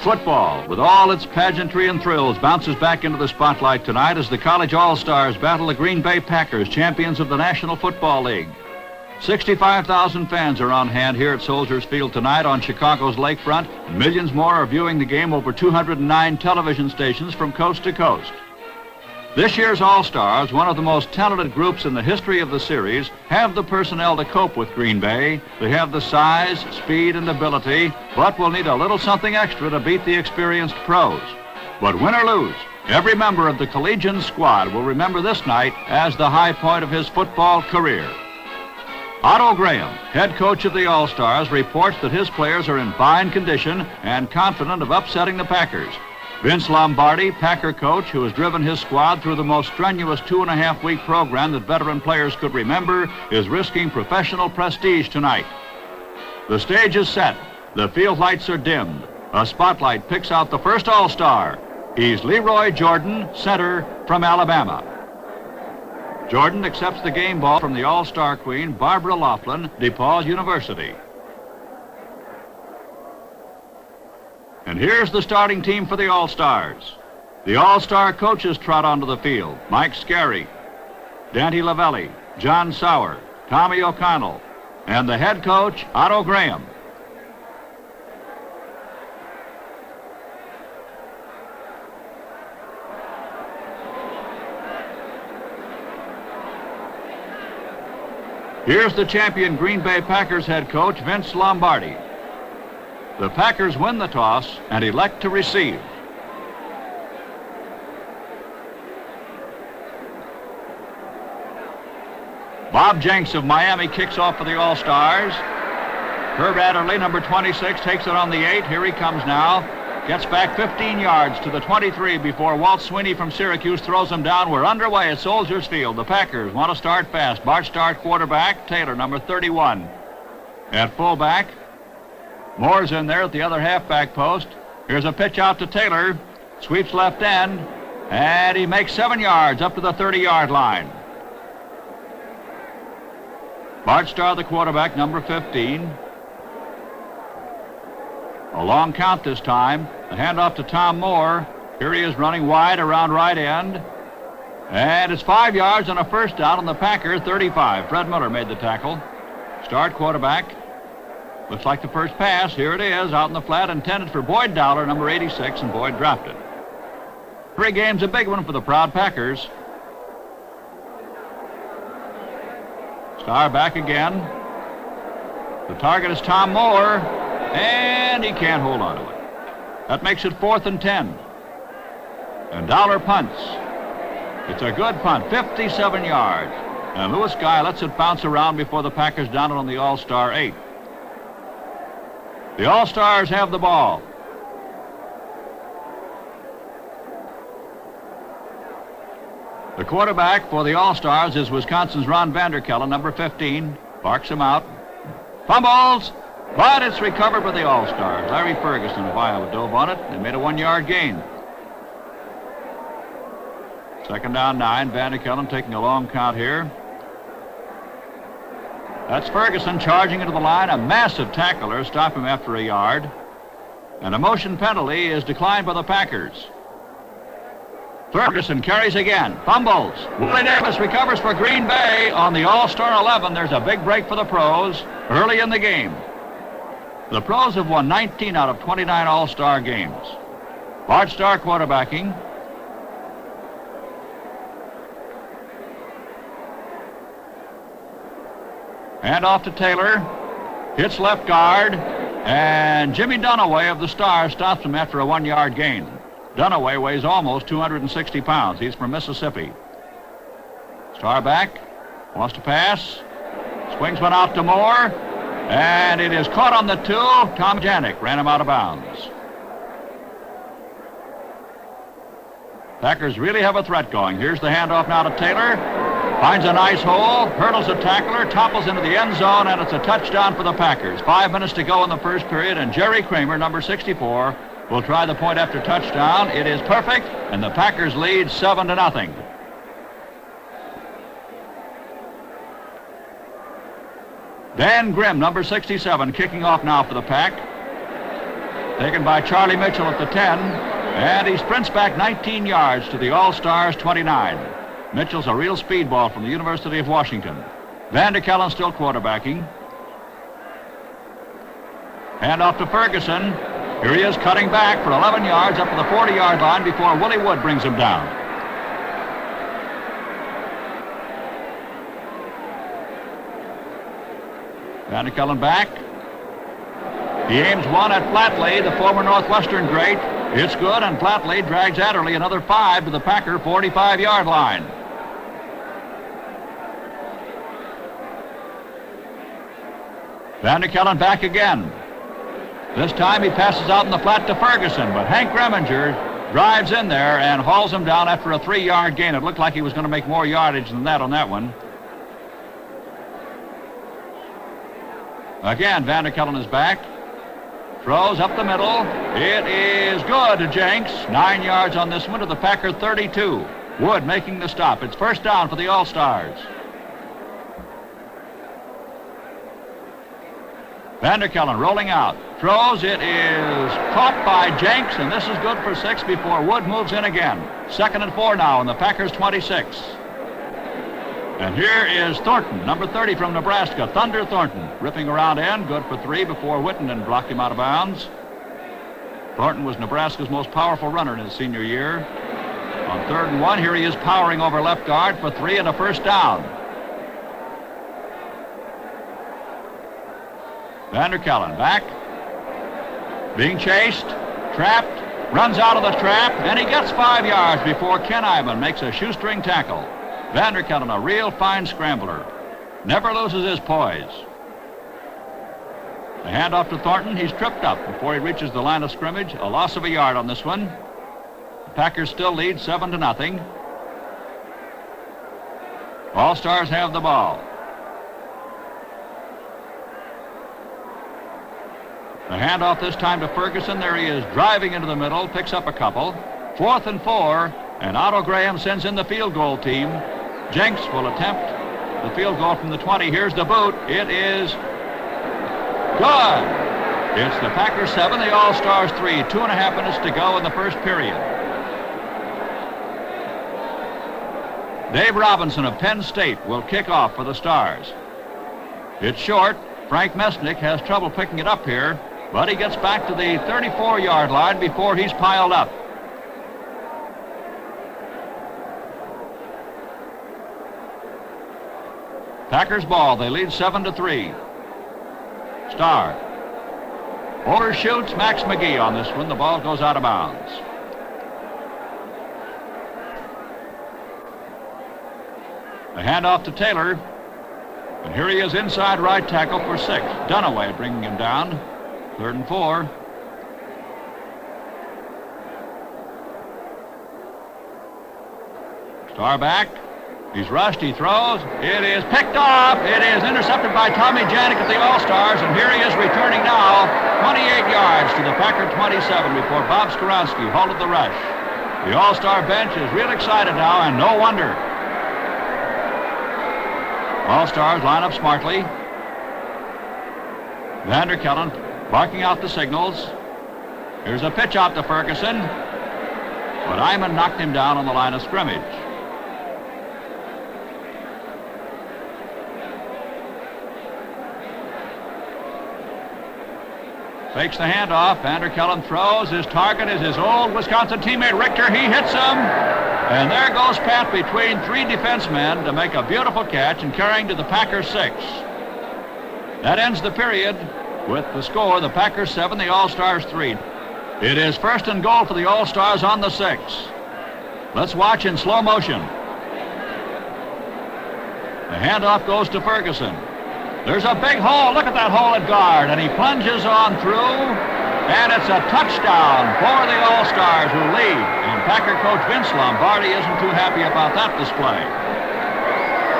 Football, with all its pageantry and thrills, bounces back into the spotlight tonight as the College All-Stars battle the Green Bay Packers, champions of the National Football League. 65,000 fans are on hand here at Soldiers Field tonight on Chicago's lakefront. Millions more are viewing the game over 209 television stations from coast to coast. This year's All-Stars, one of the most talented groups in the history of the series, have the personnel to cope with Green Bay. They have the size, speed, and ability, but will need a little something extra to beat the experienced pros. But win or lose, every member of the collegiate squad will remember this night as the high point of his football career. Otto Graham, head coach of the All-Stars, reports that his players are in fine condition and confident of upsetting the Packers. Vince Lombardi, Packer coach, who has driven his squad through the most strenuous 2.5-week program that veteran players could remember, is risking professional prestige tonight. The stage is set. The field lights are dimmed. A spotlight picks out the first All-Star. He's Leroy Jordan, center from Alabama. Jordan accepts the game ball from the All-Star queen, Barbara Laughlin, DePaul University. And here's the starting team for the All-Stars. The All-Star coaches trot onto the field. Mike Scarry, Dante Lavelli, John Sauer, Tommy O'Connell, and the head coach, Otto Graham. Here's the champion Green Bay Packers head coach, Vince Lombardi. The Packers win the toss and elect to receive. Bob Jenks of Miami kicks off for the All-Stars. Herb Adderley, number 26, takes it on the 8. Here he comes now. Gets back 15 yards to the 23 before Walt Sweeney from Syracuse throws him down. We're underway at Soldiers Field. The Packers want to start fast. Bart Starr quarterback, Taylor, number 31. At fullback, Moore's in there at the other halfback post. Here's a pitch out to Taylor. Sweeps left end. And he makes 7 yards up to the 30-yard line. Bart Starr, the quarterback, number 15. A long count this time. The handoff to Tom Moore. Here he is running wide around right end. And it's 5 yards and a first down on the Packer 35. Fred Miller made the tackle. Start quarterback. Looks like the first pass. Here it is, out in the flat, intended for Boyd Dowler, number 86, and Boyd dropped it. Pre-game's a big one for the proud Packers. Starr back again. The target is Tom Moore, and he can't hold on to it. That makes it 4th and 10. And Dowler punts. It's a good punt, 57 yards. And Lewis Guy lets it bounce around before the Packers down it on the All-Star 8. The All-Stars have the ball. The quarterback for the All-Stars is Wisconsin's Ron Vanderkellen, number 15. Barks him out. Fumbles, but it's recovered by the All-Stars. Larry Ferguson of Iowa dove on it and made a 1-yard gain. 2nd down 9. Vanderkellen taking a long count here. That's Ferguson charging into the line. A massive tackler stopped him after a yard. And a motion penalty is declined by the Packers. Ferguson carries again. Fumbles. Willie Davis recovers for Green Bay on the All-Star 11. There's a big break for the pros early in the game. The pros have won 19 out of 29 All-Star games. Bart Starr quarterbacking. Hand off to Taylor. Hits left guard. And Jimmy Dunaway of the Stars stops him after a 1-yard gain. Dunaway weighs almost 260 pounds. He's from Mississippi. Starr back. Wants to pass. Swings one out to Moore. And it is caught on the 2. Tom Janik ran him out of bounds. Packers really have a threat going. Here's the handoff now to Taylor. Finds a nice hole, hurdles a tackler, topples into the end zone, and it's a touchdown for the Packers. 5 minutes to go in the first period, and Jerry Kramer, number 64, will try the point after touchdown. It is perfect, and the Packers lead 7-0. Dan Grimm, number 67, kicking off now for the Pack. Taken by Charlie Mitchell at the 10. And he sprints back 19 yards to the All-Stars 29. Mitchell's a real speedball from the University of Washington. Vanderkellen still quarterbacking. Hand off to Ferguson. Here he is cutting back for 11 yards up to the 40-yard line before Willie Wood brings him down. Vanderkellen back. He aims one at Flatley, the former Northwestern great. It's good, and Flatley drags Adderley another 5 to the Packer 45-yard line. Vanderkellen back again. This time he passes out in the flat to Ferguson, but Hank Reminger drives in there and hauls him down after a 3-yard gain. It looked like he was going to make more yardage than that on that one. Again, Vanderkellen is back. Throws up the middle. It is good to Jenks. 9 yards on this one to the Packer 32. Wood making the stop. It's first down for the All-Stars. Vanderkellen rolling out. Throws. It is caught by Jenks, and this is good for 6 before Wood moves in again. 2nd and 4 now in the Packers 26. And here is Thornton, number 30 from Nebraska, Thunder Thornton, ripping around end, good for 3 before Whittenden blocked him out of bounds. Thornton was Nebraska's most powerful runner in his senior year. On 3rd and 1, here he is powering over left guard for 3 and a first down. Vanderkellen back, being chased, trapped, runs out of the trap, and he gets 5 yards before Ken Ivan makes a shoestring tackle. Vanderkellen, a real fine scrambler, never loses his poise. The handoff to Thornton. He's tripped up before he reaches the line of scrimmage. A loss of a yard on this one. The Packers still lead 7-0. All-Stars have the ball. The handoff this time to Ferguson. There he is driving into the middle, picks up a couple. 4th and 4, and Otto Graham sends in the field goal team. Jenks will attempt the field goal from the 20. Here's the boot. It is good. It's the Packers 7, the All-Stars 3. 2.5 minutes to go in the first period. Dave Robinson of Penn State will kick off for the Stars. It's short. Frank Mesnick has trouble picking it up here, but he gets back to the 34-yard line before he's piled up. Packers ball. They lead 7-3. Star overshoots Max McGee on this one. The ball goes out of bounds. The handoff to Taylor. And here he is inside right tackle for 6. Dunaway bringing him down. 3rd and 4. Star back. He's rushed, he throws. It is picked off. It is intercepted by Tommy Janik of the All-Stars, and here he is returning now 28 yards to the Packer 27 before Bob Skoronski halted the rush. The All-Star bench is real excited now, and no wonder. All-Stars line up smartly. Vanderkellen barking out the signals. Here's a pitch out to Ferguson, but Iman knocked him down on the line of scrimmage. Fakes the handoff. Vanderkellen throws. His target is his old Wisconsin teammate Richter. He hits him. And there goes Pat between 3 defensemen to make a beautiful catch and carrying to the Packers 6. That ends the period with the score, the Packers 7, the All-Stars 3. It is 1st and goal for the All-Stars on the 6. Let's watch in slow motion. The handoff goes to Ferguson. There's a big hole. Look at that hole at guard. And he plunges on through. And it's a touchdown for the All-Stars who lead. And Packer coach Vince Lombardi isn't too happy about that display.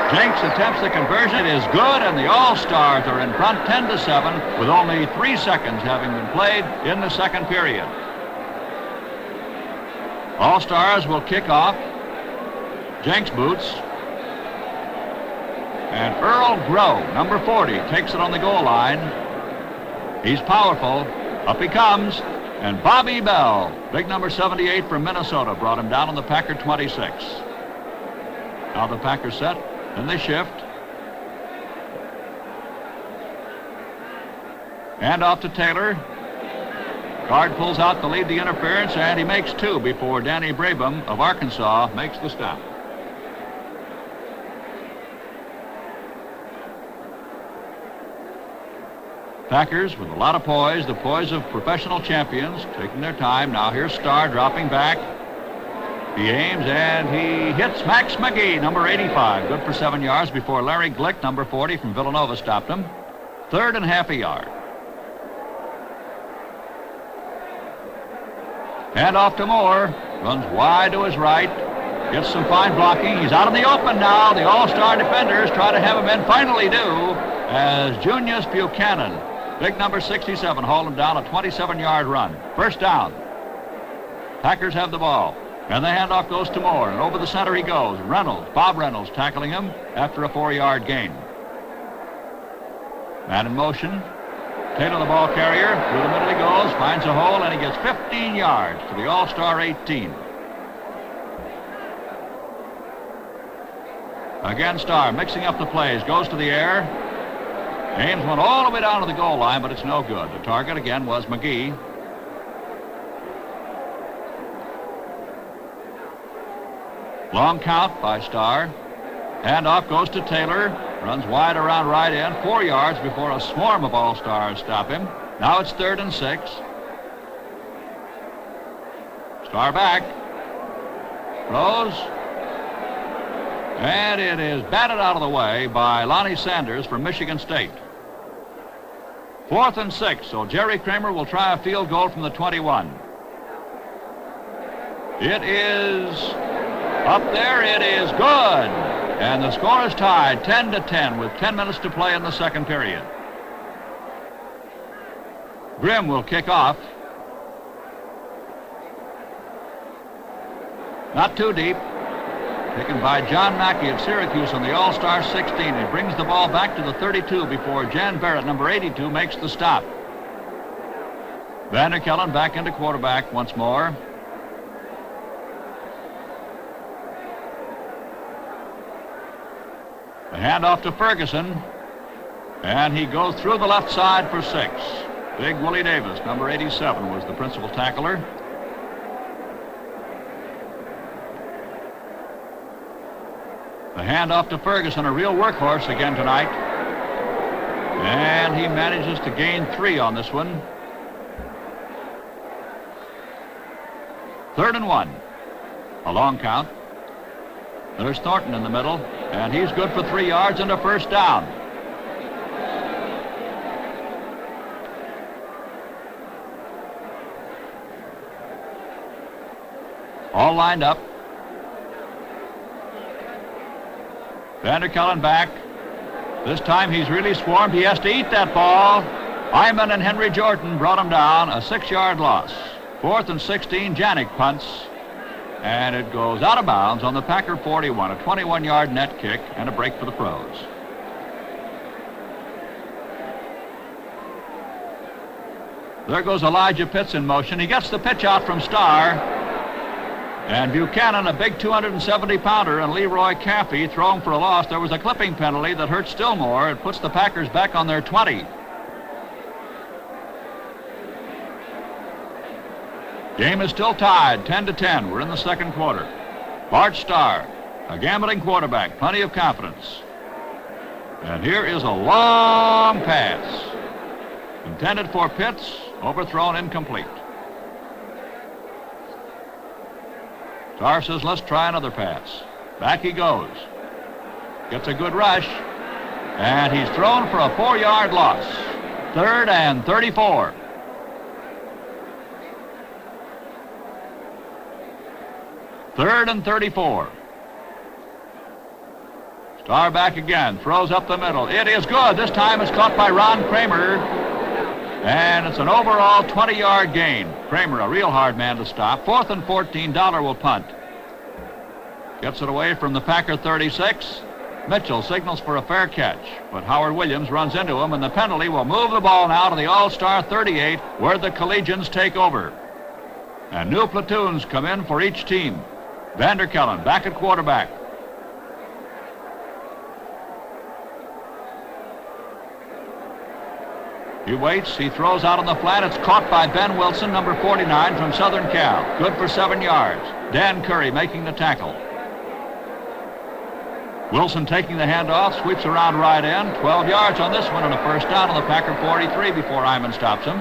Jenks attempts the conversion. It is good, and the All-Stars are in front 10-7 with only 3 seconds having been played in the second period. All-Stars will kick off. Jenks boots. And Earl Groh, number 40, takes it on the goal line. He's powerful. Up he comes. And Bobby Bell, big number 78 from Minnesota, brought him down on the Packer 26. Now the Packers set, then they shift. Hand off to Taylor. Guard pulls out to lead the interference, and he makes two before Danny Brabham of Arkansas makes the stop. Packers with a lot of poise, the poise of professional champions, taking their time. Now here's Starr dropping back. He aims and he hits Max McGee, number 85. Good for 7 yards before Larry Glick, number 40 from Villanova, stopped him. 3rd and half a yard. Hand off to Moore. Runs wide to his right. Gets some fine blocking. He's out in the open now. The all-star defenders try to have him in. Finally do, as Junius Buchanan, big number 67, hauled him down a 27-yard run. First down. Packers have the ball. And the handoff goes to Moore. And over the center he goes. Reynolds, Bob Reynolds, tackling him after a 4-yard gain. Man in motion. Taylor, the ball carrier. Through the middle he goes. Finds a hole, and he gets 15 yards to the all-star 18. Again, Starr mixing up the plays. Goes to the air. Ames went all the way down to the goal line, but it's no good. The target again was McGee. Long count by Starr. Handoff goes to Taylor. Runs wide around right end. 4 yards before a swarm of all-stars stop him. Now it's 3rd and 6. Starr back. Throws. And it is batted out of the way by Lonnie Sanders from Michigan State. 4th and 6, so Jerry Kramer will try a field goal from the 21. It is up there. It is good. And the score is tied 10-10 with 10 minutes to play in the second period. Grimm will kick off. Not too deep. Taken by John Mackey of Syracuse on the All-Star 16. He brings the ball back to the 32 before Jan Barrett, number 82, makes the stop. Vanderkellen back into quarterback once more. The handoff to Ferguson. And he goes through the left side for 6. Big Willie Davis, number 87, was the principal tackler. The handoff to Ferguson, a real workhorse again tonight. And he manages to gain 3 on this one. 3rd and 1. A long count. There's Thornton in the middle, and he's good for 3 yards and a first down. All lined up. Vanderkellen back. This time he's really swarmed. He has to eat that ball. Hyman and Henry Jordan brought him down. A 6-yard loss. 4th and 16. Janik punts. And it goes out of bounds on the Packer 41. A 21-yard net kick and a break for the pros. There goes Elijah Pitts in motion. He gets the pitch out from Starr. And Buchanan, a big 270-pounder, and Leroy Caffey throw him for a loss. There was a clipping penalty that hurts still more. It puts the Packers back on their 20. Game is still tied, 10-10. We're in the second quarter. Bart Starr, a gambling quarterback, plenty of confidence. And here is a long pass. Intended for Pitts, overthrown, incomplete. Starr says, let's try another pass. Back he goes. Gets a good rush. And he's thrown for a 4-yard loss. 3rd and 34. Third and 34. Starr back again. Throws up the middle. It is good. This time it's caught by Ron Kramer. And it's an overall 20-yard gain. Kramer, a real hard man to stop. 4th and 14. Dollar will punt. Gets it away from the Packer 36. Mitchell signals for a fair catch, but Howard Williams runs into him, and the penalty will move the ball now to the All-Star 38, where the Collegians take over. And new platoons come in for each team. Vanderkellen back at quarterback. He waits, he throws out on the flat. It's caught by Ben Wilson, number 49 from Southern Cal. Good for 7 yards. Dan Curry making the tackle. Wilson taking the handoff, sweeps around right end. 12 yards on this one and a first down on the Packer 43 before Iman stops him.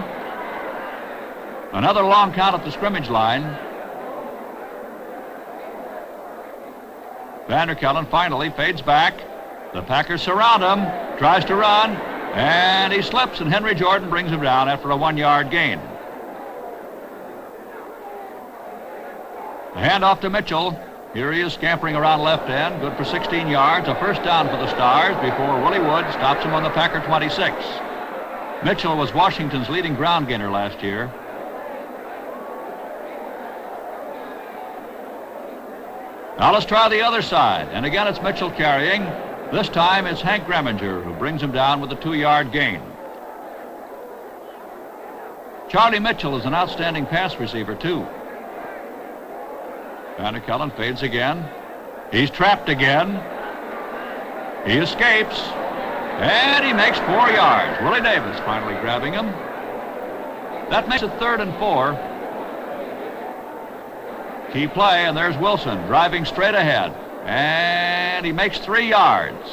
Another long count at the scrimmage line. Vanderkellen finally fades back. The Packers surround him, tries to run, and he slips, and Henry Jordan brings him down after a 1-yard gain. The handoff to Mitchell. Here he is scampering around left end. Good for 16 yards. A first down for the Stars before Willie Wood stops him on the Packer 26. Mitchell was Washington's leading ground gainer last year. Now let's try the other side. And again, it's Mitchell carrying. This time it's Hank Greminger who brings him down with a 2-yard gain. Charlie Mitchell is an outstanding pass receiver, too. Vanderkellen fades again. He's trapped again. He escapes. And he makes 4 yards. Willie Davis finally grabbing him. That makes it 3rd and 4. Key play, and there's Wilson driving straight ahead. And he makes 3 yards.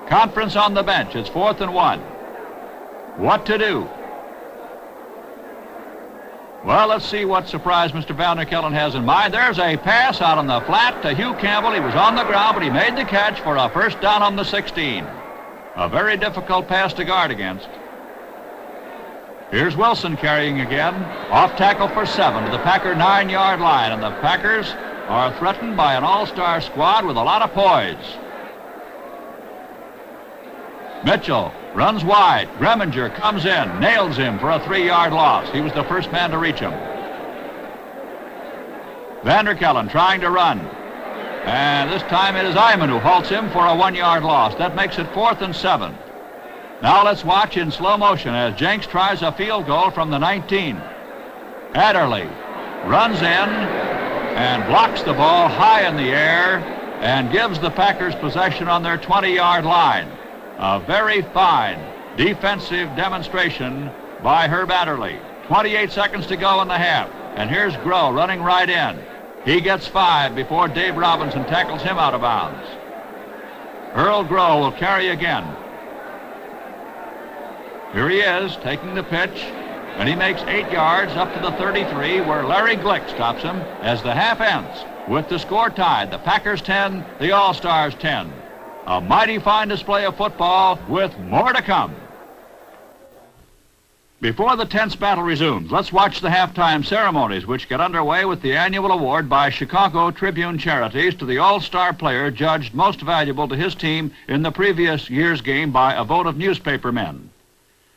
Conference on the bench. It's 4th and 1. What to do? Well, let's see what surprise Mr. Vanderkellen has in mind. There's a pass out on the flat to Hugh Campbell. He was on the ground, but he made the catch for a first down on the 16. A very difficult pass to guard against. Here's Wilson carrying again. Off tackle for 7 to the Packer 9-yard line, and the Packers are threatened by an all-star squad with a lot of poise. Mitchell runs wide. Greminger comes in, nails him for a 3-yard loss. He was the first man to reach him. Vanderkellen trying to run. And this time it is Iman who halts him for a 1-yard loss. That makes it 4th and 7. Now let's watch in slow motion as Jenks tries a field goal from the 19. Adderley runs in and blocks the ball high in the air and gives the Packers possession on their 20-yard line. A very fine defensive demonstration by Herb Adderley. 28 seconds to go in the half. And here's Groh running right in. He gets 5 before Dave Robinson tackles him out of bounds. Earl Groh will carry again. Here he is taking the pitch, and he makes 8 yards up to the 33 where Larry Glick stops him as the half ends with the score tied. The Packers 10, the All-Stars 10. A mighty fine display of football with more to come. Before the tense battle resumes, let's watch the halftime ceremonies, which get underway with the annual award by Chicago Tribune Charities to the all-star player judged most valuable to his team in the previous year's game by a vote of newspaper men.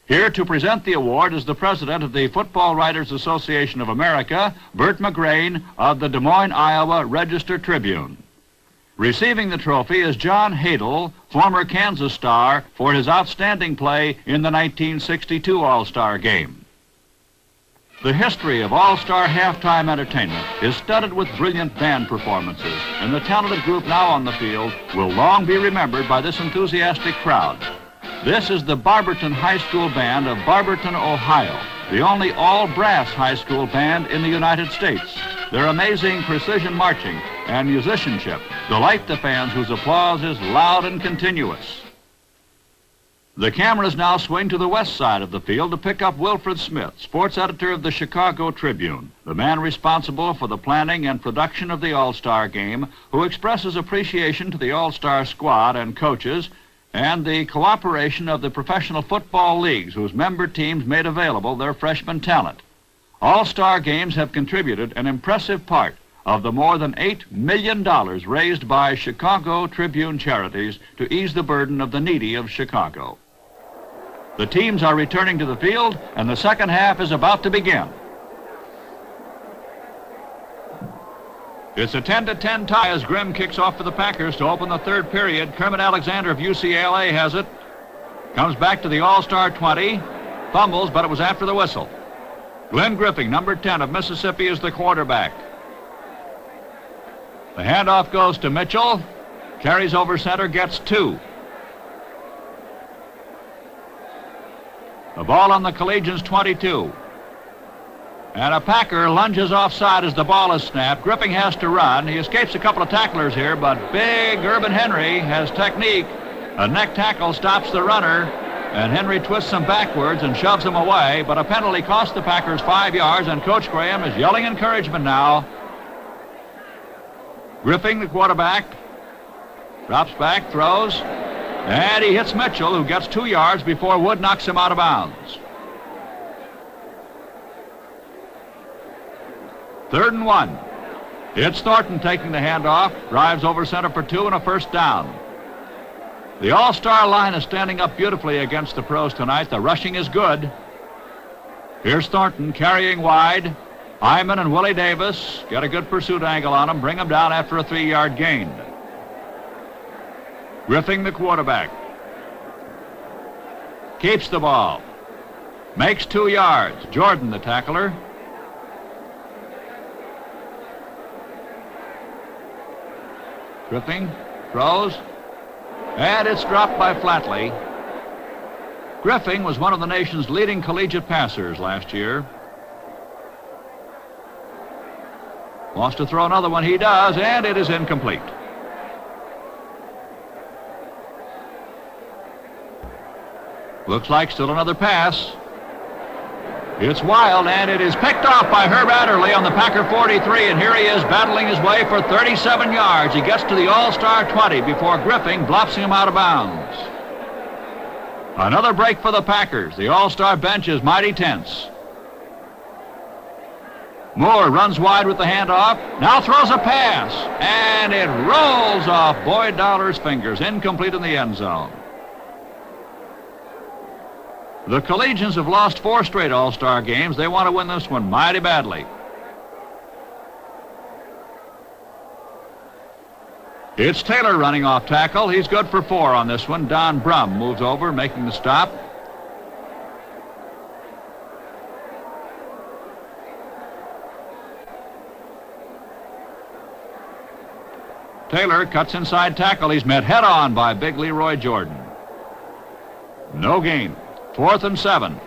Here to present the award is the president of the Football Writers Association of America, Bert McGrain of the Des Moines, Iowa Register-Tribune. Receiving the trophy is John Hadel, former Kansas star, for his outstanding play in the 1962 All-Star Game. The history of All-Star halftime entertainment is studded with brilliant band performances, and the talented group now on the field will long be remembered by this enthusiastic crowd. This is the Barberton High School Band of Barberton, Ohio, the only all-brass high school band in the United States. Their amazing precision marching and musicianship delight the fans whose applause is loud and continuous. The cameras now swing to the west side of the field to pick up Wilfred Smith, sports editor of the Chicago Tribune, the man responsible for the planning and production of the All-Star Game, who expresses appreciation to the All-Star squad and coaches and the cooperation of the professional football leagues whose member teams made available their freshman talent. All-Star games have contributed an impressive part of the more than $8 million raised by Chicago Tribune Charities to ease the burden of the needy of Chicago. The teams are returning to the field, and the second half is about to begin. It's a 10-10 tie as Grimm kicks off for the Packers to open the third period. Kermit Alexander of UCLA has it. Comes back to the All-Star 20. Fumbles, but it was after the whistle. Glenn Griffing, number 10 of Mississippi, is the quarterback. The handoff goes to Mitchell. Carries over center, gets 2. The ball on the Collegians' 22. And a Packer lunges offside as the ball is snapped. Griffing has to run. He escapes a couple of tacklers here, but big Urban Henry has technique. A neck tackle stops the runner, and Henry twists him backwards and shoves him away, but a penalty cost the Packers 5 yards, and Coach Graham is yelling encouragement now. Griffing, the quarterback, drops back, throws, and he hits Mitchell, who gets 2 yards before Wood knocks him out of bounds. 3rd and 1. It's Thornton taking the handoff, drives over center for 2 and a first down. The All-Star line is standing up beautifully against the pros tonight. The rushing is good. Here's Thornton carrying wide. Hyman and Willie Davis get a good pursuit angle on him, bring him down after a 3-yard gain. Griffing, the quarterback, keeps the ball, makes 2 yards. Jordan, the tackler. Griffing throws, and it's dropped by Flatley. Griffing was one of the nation's leading collegiate passers last year. Wants to throw another one. He does, and it is incomplete. Looks like still another pass. It's wild, and it is picked off by Herb Adderley on the Packer 43, and here he is battling his way for 37 yards. He gets to the All-Star 20 before Griffing bluffs him out of bounds. Another break for the Packers. The All-Star bench is mighty tense. Moore runs wide with the handoff, now throws a pass, and it rolls off Boyd Dollar's fingers, incomplete in the end zone. The Collegians have lost 4 straight All-Star games. They want to win this one mighty badly. It's Taylor running off tackle. He's good for 4 on this one. Don Brum moves over, making the stop. Taylor cuts inside tackle. He's met head-on by big Leroy Jordan. No gain. 4th and 7.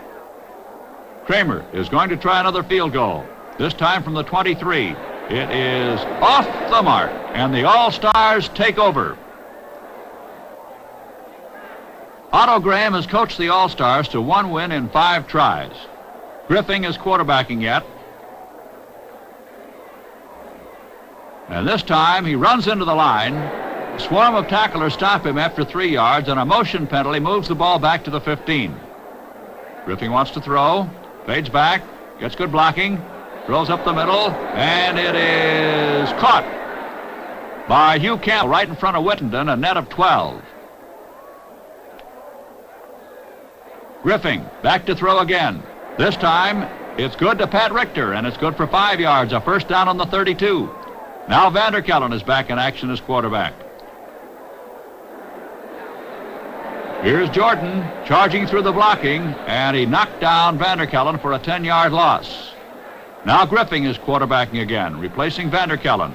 Kramer is going to try another field goal, this time from the 23. It is off the mark, and the All-Stars take over. Otto Graham has coached the All-Stars to 1 win in 5 tries. Griffing is quarterbacking yet. And this time he runs into the line. A swarm of tacklers stop him after 3 yards, and a motion penalty moves the ball back to the 15. Griffing wants to throw, fades back, gets good blocking, throws up the middle, and it is caught by Hugh Campbell right in front of Wittenden, a net of 12. Griffing back to throw again. This time it's good to Pat Richter, and it's good for 5 yards, a first down on the 32. Now Vanderkellen is back in action as quarterback. Here's Jordan charging through the blocking, and he knocked down Vanderkellen for a 10-yard loss. Now Griffing is quarterbacking again, replacing Vanderkellen.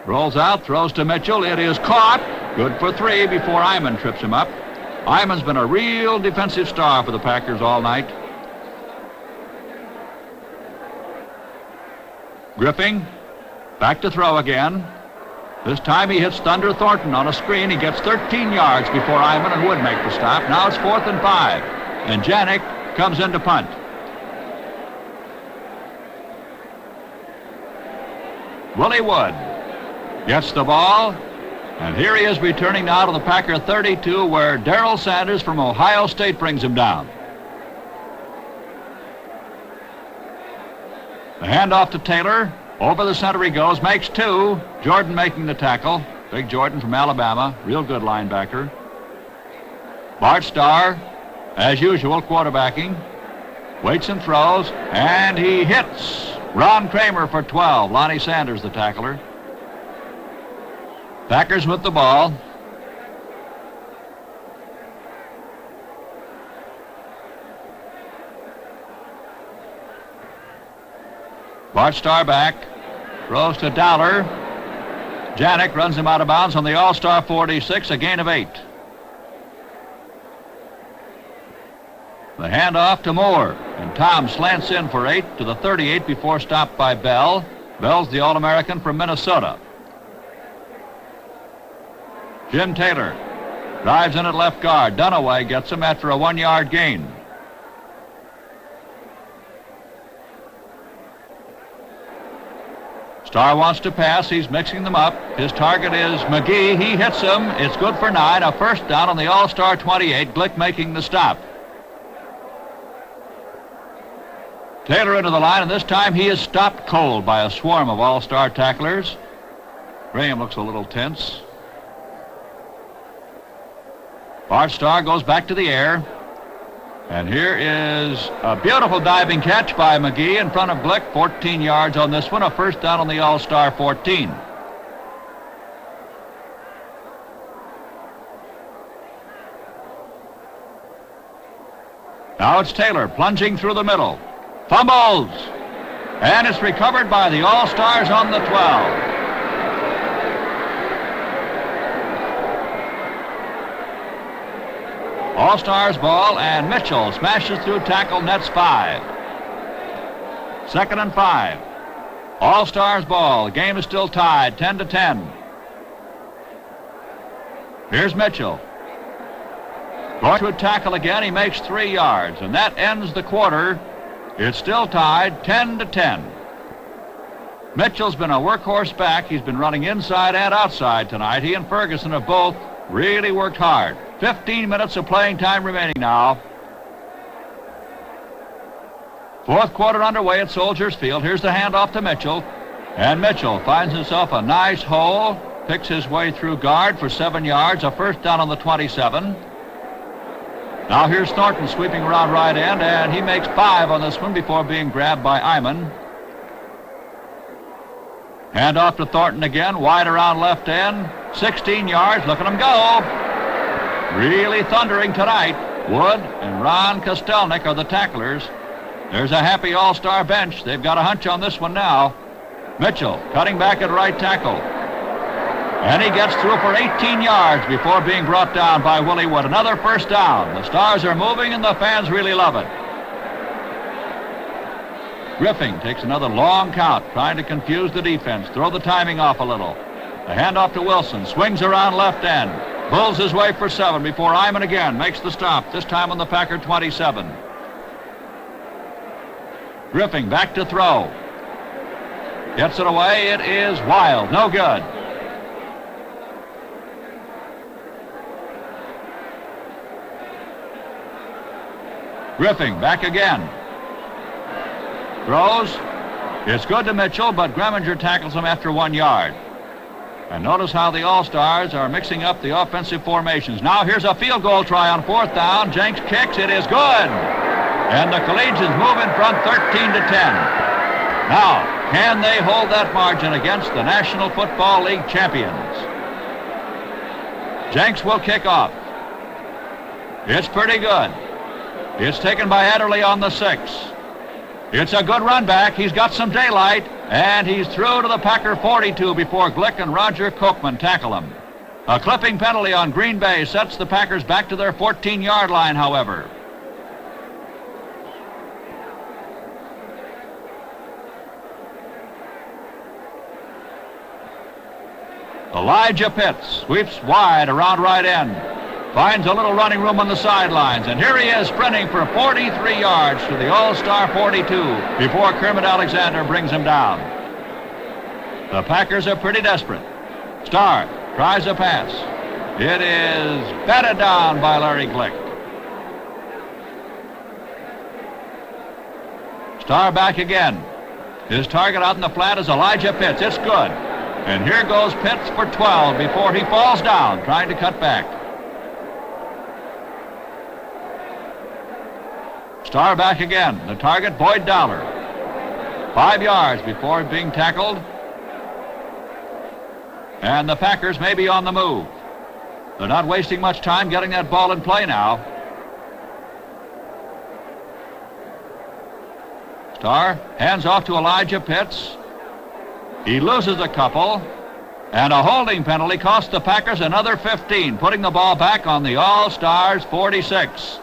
Rolls out, throws to Mitchell. It is caught. Good for 3 before Hyman trips him up. Hyman's been a real defensive star for the Packers all night. Griffing back to throw again. This time he hits Thunder Thornton on a screen. He gets 13 yards before Hyman and Wood make the stop. Now it's 4th and 5, and Janik comes in to punt. Willie Wood gets the ball, and here he is returning now to the Packer 32, where Darrell Sanders from Ohio State brings him down. The handoff to Taylor. Over the center he goes, makes 2. Jordan making the tackle. Big Jordan from Alabama, real good linebacker. Bart Starr, as usual, quarterbacking. Waits and throws, and he hits Ron Kramer for 12. Lonnie Sanders, the tackler. Packers with the ball. Bart Starr back. Throws to Dowler. Janik runs him out of bounds on the All-Star 46, a gain of 8. The handoff to Moore, and Tom slants in for 8 to the 38 before stopped by Bell. Bell's the All-American from Minnesota. Jim Taylor drives in at left guard. Dunaway gets him after a 1-yard gain. Starr wants to pass. He's mixing them up. His target is McGee. He hits him. It's good for 9. A first down on the All-Star 28. Glick making the stop. Taylor into the line, and this time he is stopped cold by a swarm of All-Star tacklers. Graham looks a little tense. Bart Starr goes back to the air. And here is a beautiful diving catch by McGee in front of Glick. 14 yards on this one. A first down on the All-Star 14. Now it's Taylor plunging through the middle. Fumbles. And it's recovered by the All-Stars on the 12. All-Stars ball, and Mitchell smashes through tackle, nets 5. 2nd and 5. All-Stars ball. The game is still tied, 10-10. Here's Mitchell. Going to tackle again. He makes 3 yards, and that ends the quarter. It's still tied, 10-10. Mitchell's been a workhorse back. He's been running inside and outside tonight. He and Ferguson have both really worked hard. 15 minutes of playing time remaining now. 4th quarter underway at Soldiers Field. Here's the handoff to Mitchell. And Mitchell finds himself a nice hole. Picks his way through guard for 7 yards. A first down on the 27. Now here's Thornton sweeping around right end, and he makes 5 on this one before being grabbed by Iman. Handoff to Thornton again. Wide around left end. 16 yards. Look at him go. Really thundering tonight. Wood and Ron Kostelnik are the tacklers. There's a happy All-Star bench. They've got a hunch on this one now. Mitchell cutting back at right tackle. And he gets through for 18 yards before being brought down by Willie Wood. Another first down. The Stars are moving and the fans really love it. Griffin takes another long count, trying to confuse the defense, throw the timing off a little. The handoff to Wilson, swings around left end. Bulls his way for 7 before Iman again makes the stop, this time on the Packer 27. Griffin back to throw. Gets it away. It is wild. No good. Griffin back again. Throws. It's good to Mitchell, but Greminger tackles him after 1 yard. And notice how the All-Stars are mixing up the offensive formations. Now here's a field goal try on 4th down. Jenks kicks. It is good. And the Collegians move in front 13-10. Now, can they hold that margin against the National Football League champions? Jenks will kick off. It's pretty good. It's taken by Adderley on the 6. It's a good run back. He's got some daylight, and he's through to the Packer 42 before Glick and Roger Kochman tackle him. A clipping penalty on Green Bay sets the Packers back to their 14-yard line, however. Elijah Pitts sweeps wide around right end. Finds a little running room on the sidelines, and here he is sprinting for 43 yards to the All-Star 42 before Kermit Alexander brings him down. The Packers are pretty desperate. Starr tries a pass. It is batted down by Larry Glick. Starr back again. His target out in the flat is Elijah Pitts. It's good. And here goes Pitts for 12 before he falls down, trying to cut back. Starr back again. The target, Boyd Dowler. 5 yards before being tackled. And the Packers may be on the move. They're not wasting much time getting that ball in play now. Starr hands off to Elijah Pitts. He loses a couple. And a holding penalty cost the Packers another 15, putting the ball back on the All-Stars 46.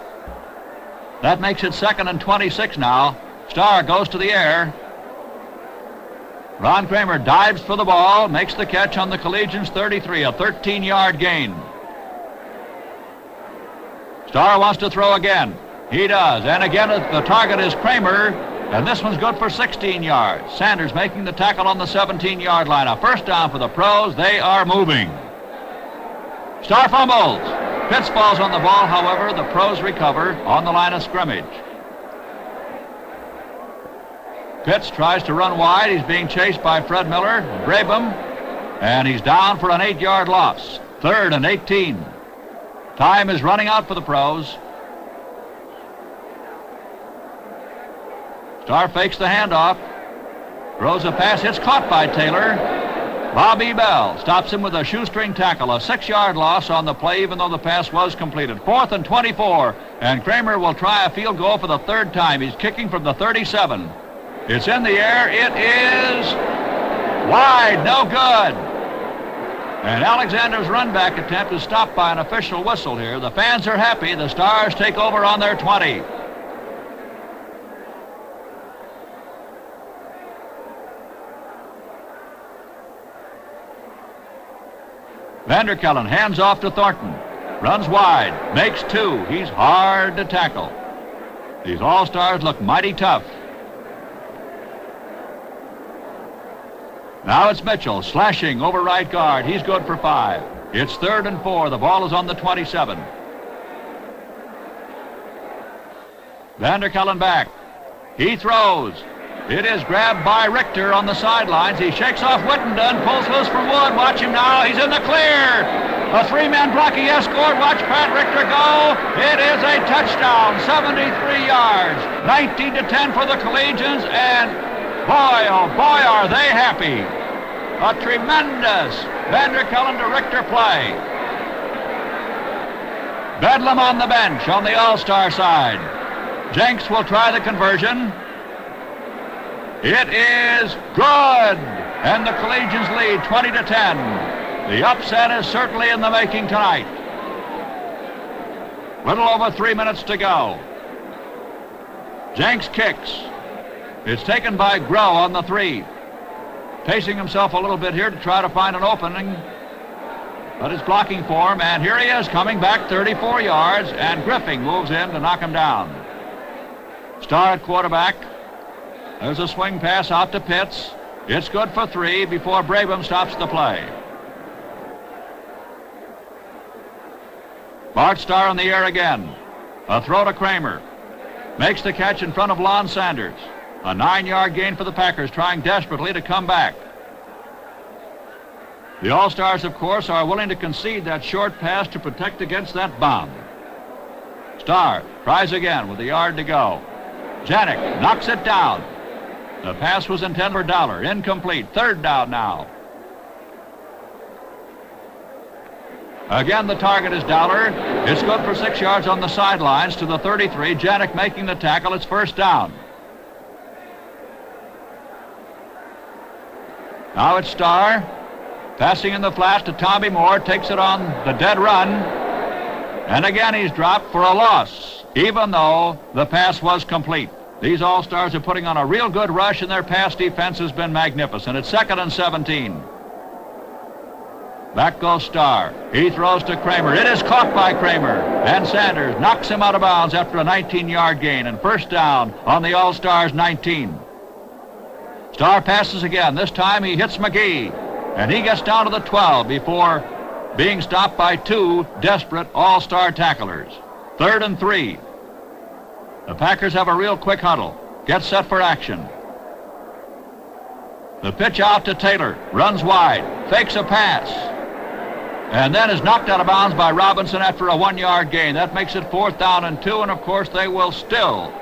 That makes it 2nd and 26 now. Starr goes to the air. Ron Kramer dives for the ball, makes the catch on the Collegians 33, a 13-yard gain. Starr wants to throw again. He does, and again the target is Kramer, and this one's good for 16 yards. Sanders making the tackle on the 17-yard line. A first down for the pros. They are moving. Starr fumbles. Pitts falls on the ball, however. The pros recover on the line of scrimmage. Pitts tries to run wide. He's being chased by Fred Miller, Brabham, and he's down for an 8-yard loss. 3rd and 18. Time is running out for the pros. Starr fakes the handoff. Throws a pass. It's caught by Taylor. Bobby Bell stops him with a shoestring tackle. A 6-yard loss on the play, even though the pass was completed. 4th and 24. And Kramer will try a field goal for the 3rd time. He's kicking from the 37. It's in the air. It is wide. No good. And Alexander's run-back attempt is stopped by an official whistle here. The fans are happy. The Stars take over on their 20. Vanderkellen hands off to Thornton. Runs wide. Makes 2. He's hard to tackle. These All-Stars look mighty tough. Now it's Mitchell slashing over right guard. He's good for 5. It's 3rd and 4. The ball is on the 27. Vanderkellen back. He throws. It is grabbed by Richter on the sidelines. He shakes off Whittenden, pulls loose from Wood. Watch him now. He's in the clear. A 3-man blocking escort. Watch Pat Richter go. It is a touchdown. 73 yards. 19-10 for the Collegians. And boy, oh boy, are they happy. A tremendous Vanderkellen to Richter play. Bedlam on the bench on the All-Star side. Jenks will try the conversion. It is good, and the Collegians lead 20-10. The upset is certainly in the making tonight. Little over 3 minutes to go. Jenks kicks. It's taken by Groh on the 3. Pacing himself a little bit here to try to find an opening, but it's blocking for him, and here he is coming back 34 yards, and Griffing moves in to knock him down. Starr at quarterback. There's a swing pass out to Pitts. It's good for 3 before Brabham stops the play. Bart Starr in the air again. A throw to Kramer. Makes the catch in front of Lon Sanders. A 9-yard gain for the Packers, trying desperately to come back. The All-Stars, of course, are willing to concede that short pass to protect against that bomb. Starr tries again with a yard to go. Janik knocks it down. The pass was intended for Dollar. Incomplete. 3rd down now. Again, the target is Dollar. It's good for 6 yards on the sidelines to the 33. Janik making the tackle. It's 1st down. Now it's Starr. Passing in the flat to Tommy Moore. Takes it on the dead run. And again, he's dropped for a loss, even though the pass was complete. These All-Stars are putting on a real good rush, and their pass defense has been magnificent. It's 2nd and 17. Back goes Starr. He throws to Kramer. It is caught by Kramer. And Sanders knocks him out of bounds after a 19-yard gain. And 1st down on the All-Stars 19. Starr passes again. This time he hits McGee. And he gets down to the 12 before being stopped by 2 desperate All-Star tacklers. 3rd and 3. The Packers have a real quick huddle. Get set for action. The pitch out to Taylor. Runs wide. Fakes a pass. And then is knocked out of bounds by Robinson after a 1-yard gain. That makes it 4th down and 2. And, of course, they will still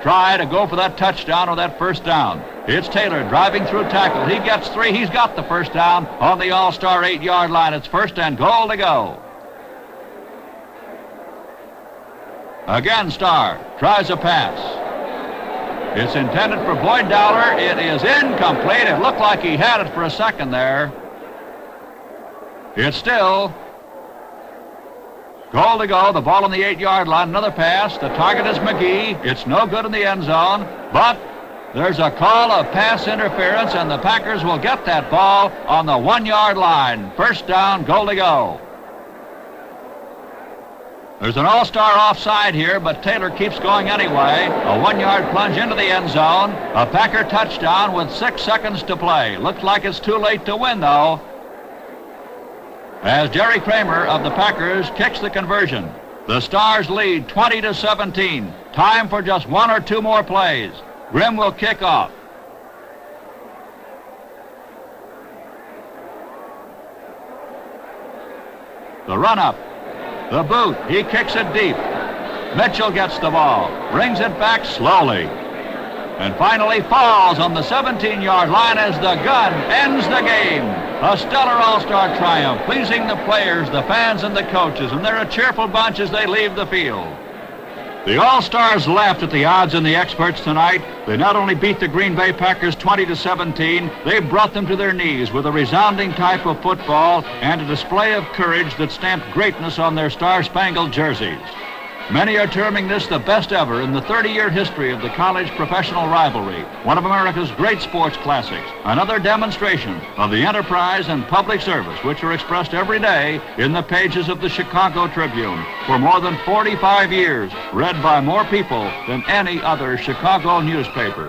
try to go for that touchdown or that first down. It's Taylor driving through tackle. He gets 3. He's got the first down on the All-Star 8-yard line. It's first and goal to go. Again, Starr tries a pass. It's intended for Boyd Dowler. It is incomplete. It looked like he had it for a second there. It's still goal to go. The ball on the 8-yard line. Another pass. The target is McGee. It's no good in the end zone, but there's a call of pass interference, and the Packers will get that ball on the 1-yard line. First down, goal to go. There's an All-Star offside here, but Taylor keeps going anyway. A 1-yard plunge into the end zone. A Packer touchdown with 6 seconds to play. Looks like it's too late to win, though, as Jerry Kramer of the Packers kicks the conversion. The Stars lead 20-17. Time for just 1 or 2 more plays. Grimm will kick off. The run-up. The boot. He kicks it deep. Mitchell gets the ball. Brings it back slowly. And finally falls on the 17-yard line as the gun ends the game. A stellar All-Star triumph, pleasing the players, the fans, and the coaches. And they're a cheerful bunch as they leave the field. The All-Stars laughed at the odds and the experts tonight. They not only beat the Green Bay Packers 20-17, they brought them to their knees with a resounding type of football and a display of courage that stamped greatness on their star-spangled jerseys. Many are terming this the best ever in the 30-year history of the college professional rivalry, one of America's great sports classics, another demonstration of the enterprise and public service which are expressed every day in the pages of the Chicago Tribune, for more than 45 years, read by more people than any other Chicago newspaper.